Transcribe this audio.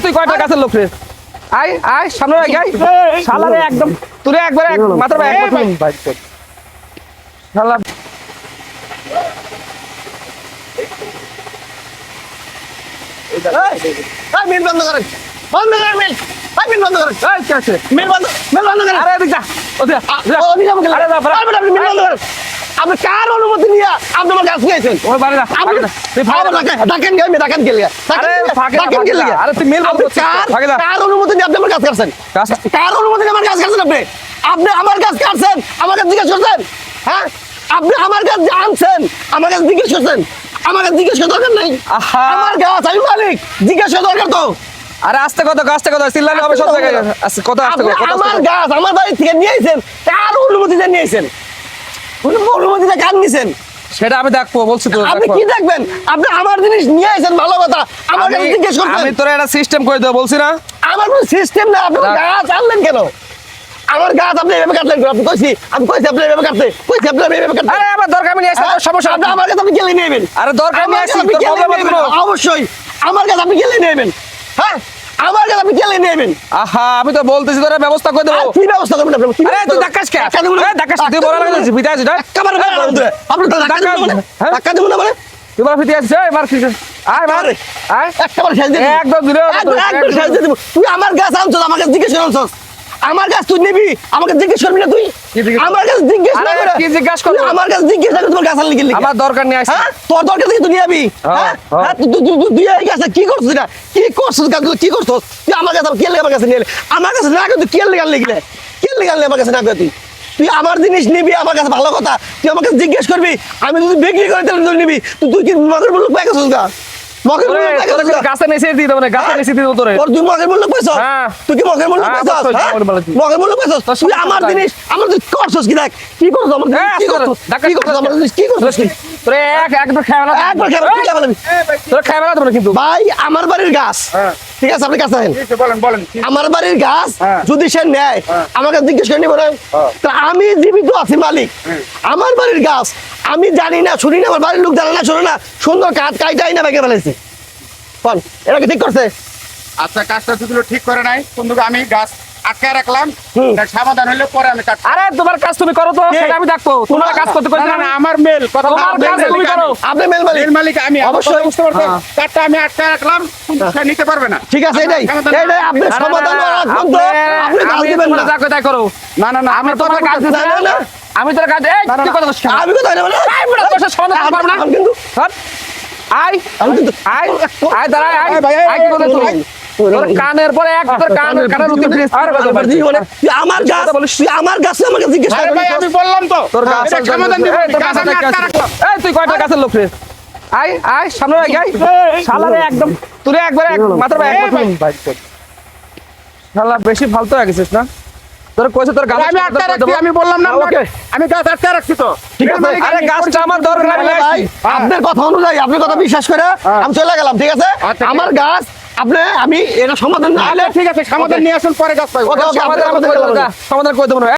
তুই কয়টা গাছের লোক রে? আয় আয় সামনে আয় গাই শালারে একদম তুই একবারে মাথার ভাই শালা এই মিল বন্ধ করেন মিল মিল বন্ধ করেন এই কি আছে মিল বন্ধ করেন আরে এদিক যা ওদিকে আরে মিল বন্ধ করেন আপনি কার অনুমতি নিয়ে আপনি আমার গাছ নিয়েছেন ওই বাড়ি যা আপনি তুই ভাগ ডাকেন গেলে আরে ফাঁকে যা আরে তুই মিল বন্ধ করছিস ভাগে যা কার অনুমতি নিয়ে আপনি আমার গাছ কাটছেন কার অনুমতি নিয়ে আমার গাছ কাটছেন আপনি আপনি আমার গাছ কাটছেন আমার কাছে জিজ্ঞেস করছেন হ্যাঁ আপনি আমার গাছ আনছেন আমার কাছে জিজ্ঞেস করছেন আমার কাছে জিজ্ঞেস করার দরকার নাই আমার গাছ আমি মালিক জিজ্ঞেস করার দরকার তো আরে আস্তে কথা চিল্লালে হবে সব জায়গায় আস্তে কথা আমার গাছ আমার বাড়ি থেকে নিয়েছেন কার অনুমতি দিয়ে নিয়েছেন অনুমতিটা কার নিয়েছেন সেটা আমি দেখবো বলছি তো আপনি কি দেখবেন আপনি আমার জিনিস নিয়ে আইছেন ভালো কথা আমার কাছে জিজ্ঞেস করছেন আমি তোরা একটা সিস্টেম করে দেব বলছি না আমার কোনো সিস্টেম না আপনি গাছ আনলেন কেন আমার গাছ আপনি এভাবে কাটলেন কেন আপনি আমি কইছি আপনি এভাবে কাটতে কইছি আপনি এভাবে কাটতে আরে আমার দরকার আমি নিয়ে আসছি সমস্যা আপনি আমার কাছে আপনি গেলে নেবেন আরে দরকার নিয়ে আসছি তোর প্রবলেম আছে অবশ্যই আমার কাছে আপনি গেলে নেবেন হ্যাঁ আমার কাছে আপনি গেলে নেবেন আহা আমি তো বলতেছি তোরা ব্যবস্থা করে দেব কি ব্যবস্থা করবেন আপনি আরে তুই ধাক্কাস কে ধাক্কাস তুই বড় লাগাছিস বিদায় আছে একেবারে আপনি তো ধাক্কা দেবেন না মানে তুই বড় ফিতে আসছিস এই মার কি আয় মার আয় একেবারে শেষ দিয়ে একদম দিলে একদম শেষ দিয়ে দেব তুই আমার গাছ আনছস আমার কাছে জিজ্ঞেস করছস আমার গাছ তুই নিবি আমাকে জিজ্ঞেস করবি না তুই আমার কাছে জিজ্ঞেস না করে কি জিজ্ঞেস করব আমার কাছে জিজ্ঞেস না করে তোমার গাছ আনলি কি আমার দরকার নিয়ে আসছি হ্যাঁ তোর দরকার থেকে তুই নিয়ে যাবি হ্যাঁ তুই এই গাছে কি করছিস না কি করছিস গাছগুলো কি করছিস তুই আমার কাছে কে আমার কাছে নিয়ে আমার কাছে না কিন্তু কে লেগে গেলে কে লেগে আমার কাছে না তুই তুই আমার জিনিস নিবি আমার কাছে ভালো কথা তুই আমাকে জিজ্ঞেস করবি আমি যদি বিক্রি করে তাহলে তুই নিবি তুই কি মগের মূল্য পাই গেছিস গা মগের মূল্য পাই গেছিস গাছে নিচে দিয়ে দেব না গাছে নিচে দিয়ে তোরে তোর তুই মগের মূল্য পাইছস তুই কি মগের মূল্য পাইছস মগের মূল্য পাইছস তুই আমার জিনিস আমার তুই করছস কি দেখ কি করছস আমার কি করছস কি করছস আমার জিনিস কি করছস তোরে একবার খাওয়া না একবার খাওয়া তুই খাওয়া তোরে খাওয়া না তোরে কিন্তু ভাই আমার বাড়ির গাছ ঠিক আছে আপনি কাছে আছেন বলেন আমার বাড়ির গাছ যদি সে নেয় আমাকে জিজ্ঞেস করে নিব না তা আমি জীবিত আছি মালিক আমার বাড়ির গাছ আমি জানি না শুনি না আমার বাড়ির লোক জানে না শুনে না সুন্দর কাঠ কাইটাই না ভেঙে ফেলেছে কোন এরা কি ঠিক করছে আচ্ছা কাজটা যদি ঠিক করে নাই বন্ধু আমি গাছ আটকায় রাখলাম সমাধান হলে পরে আমি কাট আরে তোমার কাজ তুমি করো তো সেটা আমি দেখবো তোমার কাজ করতে কইছ না আমার মেল কথা তোমার কাজ তুমি করো আপনি মেল মালিক মেল মালিক আমি অবশ্যই বুঝতে পারছেন কাটটা আমি আটকায় রাখলাম কিন্তু সে নিতে পারবে না ঠিক আছে এটাই আপনি সমাধান আপনি গাছ দিবেন না যা কই তাই করো না না না আমি তোমার কাজ দিছি না আমি তোর কাজ এই কি কথা বলছিস আমি কথা না আই বড় তোর সমাধান করতে পারব না কিন্তু আই আমি কিন্তু আই দাঁড়া আই কি বলে তুই তোর কানের পরে এক তোর কানের উঠে প্রেস আমার গাছ তুই আমার গাছে আমাকে জিজ্ঞেস আরে ভাই আমি বললাম তো তোর গাছ সমাধান দিব গাছ আমি আটকা রাখলাম এই তুই কয়টা গাছের লোক রে আয় আয় সামনে আয় গাই শালারে একদম তুই একবারে মাথার ভাই শালা বেশি ফালতু হয়ে গেছিস না তোর কইছে তোর গাছ আমি আটকা রাখছি আমি বললাম না আমি গাছ আটকা রাখছি তো ঠিক আছে আরে গাছটা আমার দরকার ভাই আপনার কথা অনুযায়ী আপনি কথা বিশ্বাস করে আমি চলে গেলাম ঠিক আছে আমার গাছ আপনি আমি এটা সমাধান না হলে ঠিক আছে সমাধান নিয়ে আসুন পরে গাছ পাইবো সমাধান করে দেবো না